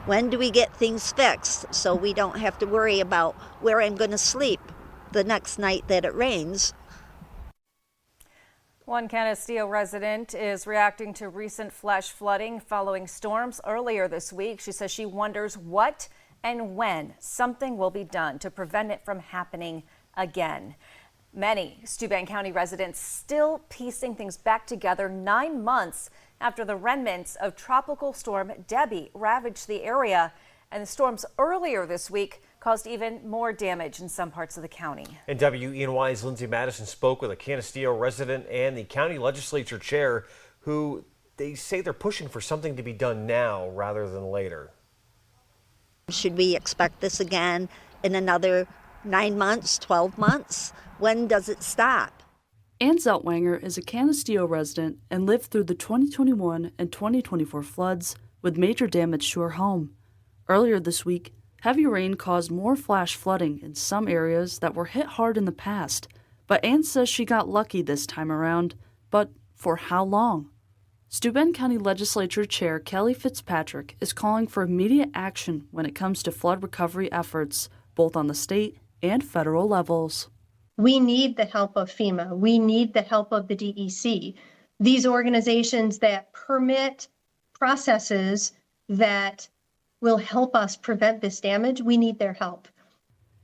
When do we get things fixed so we don't have to worry about where I'm going to sleep the next night that it rains? One Canisteo resident is reacting to recent flash flooding following storms earlier this week. She says she wonders what and when something will be done to prevent it from happening again. Many Steuben County residents still piecing things back together 9 months after the remnants of Tropical Storm Debby ravaged the area. And the storms earlier this week caused even more damage in some parts of the county. And WENY's Lindsay Madison spoke with a Canisteo resident and the county legislature chair, who they say they're pushing for something to be done now rather than later. Should we expect this again in another 9 months, 12 months? When does it stop? Ann Zeltwanger is a Canisteo resident and lived through the 2021 and 2024 floods with major damage to her home. Earlier this week, heavy rain caused more flash flooding in some areas that were hit hard in the past, but Ann says she got lucky this time around. But for how long? Steuben County Legislature Chair Kelly Fitzpatrick is calling for immediate action when it comes to flood recovery efforts, both on the state and federal levels. We need the help of FEMA. We need the help of the DEC. These organizations that permit processes that will help us prevent this damage, we need their help.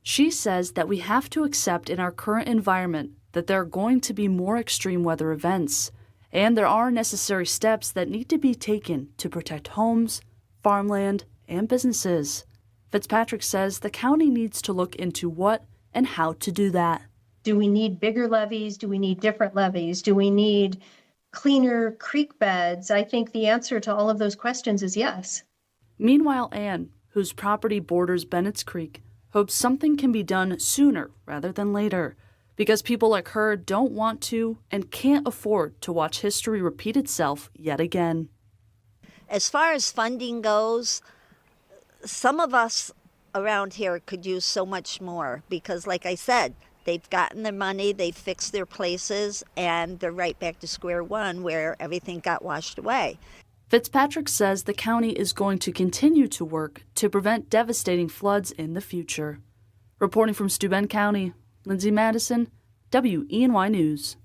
She says that we have to accept in our current environment that there are going to be more extreme weather events, and there are necessary steps that need to be taken to protect homes, farmland, and businesses. Fitzpatrick says the county needs to look into what and how to do that. Do we need bigger levees? Do we need different levees? Do we need cleaner creek beds? I think the answer to all of those questions is yes. Meanwhile, Ann, whose property borders Bennett's Creek, hopes something can be done sooner rather than later, because people like her don't want to and can't afford to watch history repeat itself yet again. As far as funding goes, some of us around here could use so much more because, like I said, they've gotten their money, they've fixed their places, and they're right back to square one where everything got washed away. Fitzpatrick says the county is going to continue to work to prevent devastating floods in the future. Reporting from Steuben County, Lindsay Madison, WENY News.